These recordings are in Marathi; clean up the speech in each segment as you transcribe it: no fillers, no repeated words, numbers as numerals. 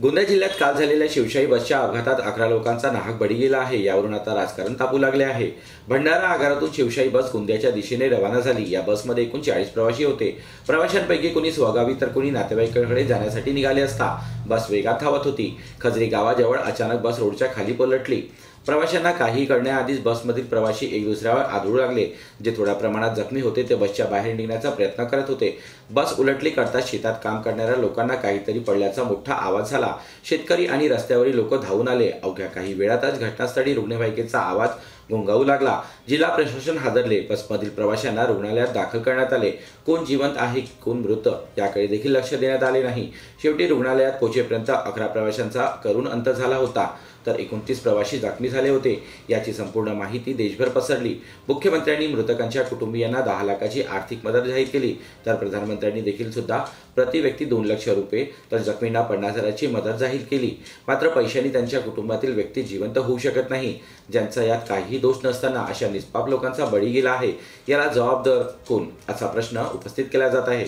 गोंदिया जिल्ह्यात काल झालेल्या शिवशाही बसच्या अपघातात 11 लोकांचा नाहक बळी गेला आहे। यावरून आता राजकारण तापू लागले आहे। भंडारा आगारातून शिवशाही बस गोंदियाच्या दिशेने रवाना झाली। या बसमध्ये एकूण 40 प्रवासी होते। प्रवाशांपैकी कोणी स्वगावी तर कोणी नातेवाईकांकडे जाण्यासाठी निघाले असता बस वेगात धावत होती। खजरी गावाजवळ अचानक बस रोडच्या खाली पलटली। प्रवाशांना काही करण्याआधीच बसमधील प्रवासी एक दुसऱ्यावर आदळू लागले। जे थोड्या प्रमाणात जखमी होते ते बसच्या बाहेर निघण्याचा प्रयत्न करत होते। बस उलटली करताच शेतात काम करणाऱ्या लोकांना काहीतरी पडल्याचा मोठा आवाज झाला। शेतकरी आणि रस्त्यावरील लोक धावून आले। अवघ्या काही वेळातच घटनास्थळी रुग्णवाहिकेचा आवाज घोंगावू लागला। जिल्हा प्रशासन हादरले। बसमधील प्रवाशांना रुग्णालयात दाखल करण्यात आले। कोण जिवंत आहे कोण मृत याकडे देखील लक्ष देण्यात आले नाही। शेवटी रुग्णालयात पोहोचेपर्यंत 11 प्रवाशांचा करुण अंत झाला होता, तर 29 प्रवासी जखमी झाले होते। याची संपूर्ण माहिती देशभर पसरली। मुख्यमंत्र्यांनी मृतकांच्या कुटुंबियांना 10 लाखाची आर्थिक मदत जाहीर केली, तर प्रधानमंत्र्यांनी देखील सुद्धा प्रति व्यक्ती 2 लाख रुपये तर जखमींना 50,000ची मदत जाहीर केली। मात्र पैशांनी त्यांच्या कुटुंबातील व्यक्ती जिवंत होऊ शकत नाही। ज्यांचा यात काही दोष नसताना अशा निष्पाप लोकांचा बळी गेला आहे, याला जबाबदार कोण असा प्रश्न उपस्थित केला जात आहे।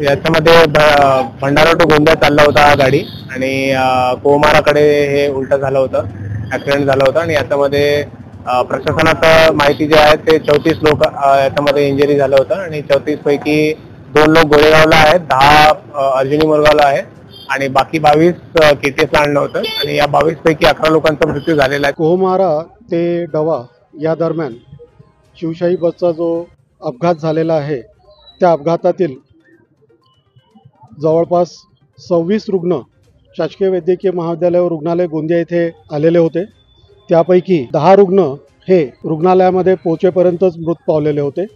याच्यामध्ये भंडारा टू गोंदिया चालला होता गाडी आणि कोमाराकडे हे उलट झालं होतं, ऍक्सिडेंट झाला होता। आणि याच्यामध्ये प्रशासनात माहिती जी आहे ते 34 लोक याच्यामध्ये इंजरी झालं होतं आणि 34 पैकी 2 लोक गोरेगावला आहेत, 10 अर्जुनी मुरगावला आहे आणि बाकी 22 केटीएसला आणलं होतं आणि या 22 पैकी 11 लोकांचा मृत्यू झालेला आहे। कोमारा ते डवा या दरम्यान शिवशाही बसचा जो अपघात झालेला आहे त्या अपघातातील जवळपास 26 रुग्ण शासकीय वैद्यकीय महाविद्यालय व रुग्णालय गोंदिया येथे आलेले होते। त्यापैकी 10 रुग्ण हे रुग्णालयामध्ये पोहोचेपर्यंतच मृत पावलेले होते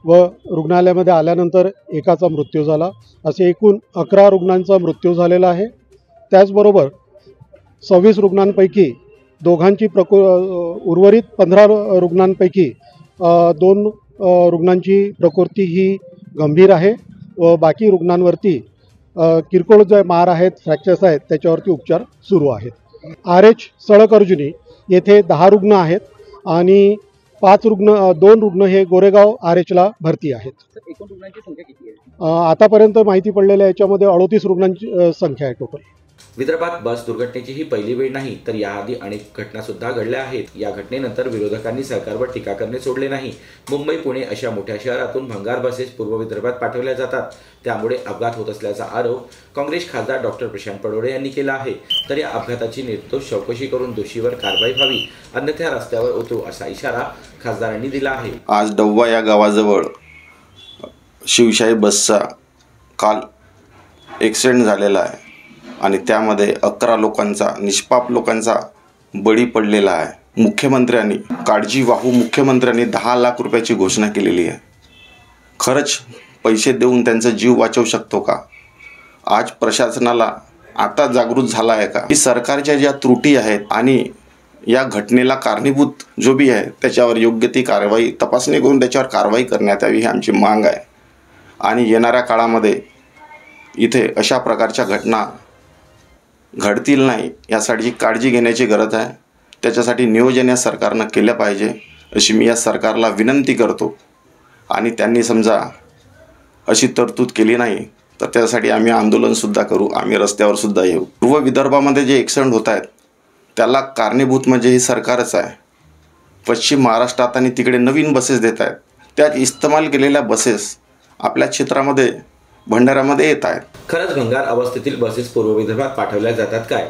व रुग्णालयामध्ये आल्यानंतर एकाचा मृत्यू झाला। असे एकूण 11 रुग्णांचा मृत्यू झालेला आहे। त्याचबरोबर 26 रुग्णांपैकी दोघांची उर्वरित 15 रुग्णांपैकी 2 रुग्णांची प्रकृती ही गंभीर आहे व बाकी रुग्णांवरती किरकोळ जे मार आहेत, फ्रॅक्चर्स आहेत, त्याच्यावरती उपचार सुरू आहेत। RH सळक अर्जुनी येथे 10 रुग्ण आहेत आणि 2 रुग्ण हे गोरेगाव RHला भरती आहेत। एकूण रुग्णांची संख्या किती आहे? आतापर्यंत माहिती पडलेल्या याच्यामध्ये 38 रुग्णांची संख्या आहे टोटल। विदर्भात बस दुर्घटनेची ही पहिली वेळ नाही, तर याआधी अनेक घटना सुद्धा घडल्या आहेत। या घटनेनंतर विरोधकांनी सरकारवर टीका करणे सोडले नाही। मुंबई, पुणे अशा मोठ्या शहरातून भंगार बसेस पूर्व विदर्भात पाठवल्या जातात, त्यामुळे अपघात होत असल्याचा आरोप काँग्रेस खासदार डॉक्टर प्रशांत पडोळे यांनी केला आहे। तर या अपघाताची निर्दोष चौकशी करून दोषीवर कारवाई व्हावी, अन्यथा रस्त्यावर उतरू असा इशारा खासदारांनी दिला आहे। आज डव्वा या गावाजवळ शिवशाही बसचा काल ॲक्सिडेंट झालेला आहे आणि त्यामध्ये 11 लोकांचा, निष्पाप लोकांचा बळी पडलेला आहे। मुख्यमंत्र्यांनी मुख्यमंत्र्यांनी 10 लाख रुपयाची घोषणा केलेली आहे। खरंच पैसे देऊन त्यांचा जीव वाचवू शकतो का? आज प्रशासनाला आता जागृत झाला आहे का की सरकारच्या ज्या त्रुटी आहेत आणि या घटनेला कारणीभूत जो बी आहे त्याच्यावर योग्य ती कारवाई, तपासणी करून त्याच्यावर कारवाई करण्यात यावी ही आमची मांग आहे। आणि येणाऱ्या काळामध्ये इथे अशा प्रकारच्या घटना घडतील नाही यासाठी काळजी घेण्याची गरज आहे। त्याच्यासाठी नियोजन या सरकारनं केलं पाहिजे अशी मी या सरकारला विनंती करतो। आणि त्यांनी समजा अशी तरतूद केली नाही तर त्यासाठी आम्ही आंदोलनसुद्धा करू, आम्ही रस्त्यावर सुद्धा येऊ। पूर्व विदर्भामध्ये जे ॲक्सिडेंट होत आहेत त्याला कारणीभूत म्हणजे ही सरकारच आहे। पश्चिम महाराष्ट्रात आणि तिकडे नवीन बसेस देत आहेत, त्यात इस्तेमाल केलेल्या बसेस आपल्या क्षेत्रामध्ये भंडाऱ्यामध्ये येत आहेत। खरंच भंगार अवस्थेतील बसेस पूर्व विदर्भात पाठवल्या जातात काय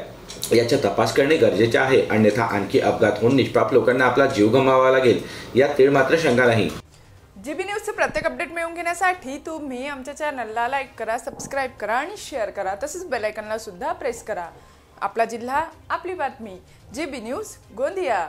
याचा तपास करणे गरजेचे आहे, अन्यथा आणखी अपघात होऊन निष्पाप लोकांना आपला जीव गमवावा लागेल यात तीळ मात्र शंका नाही। GB न्यूजचे प्रत्येक अपडेट मिळवून घेण्यासाठी तुम्ही आमच्या चॅनलला लाईक करा, सबस्क्राईब करा आणि शेअर करा, तसेच बेल आयकॉनला सुद्धा प्रेस करा। आपला जिल्हा, आपली बातमी, GB न्यूज गोंदिया।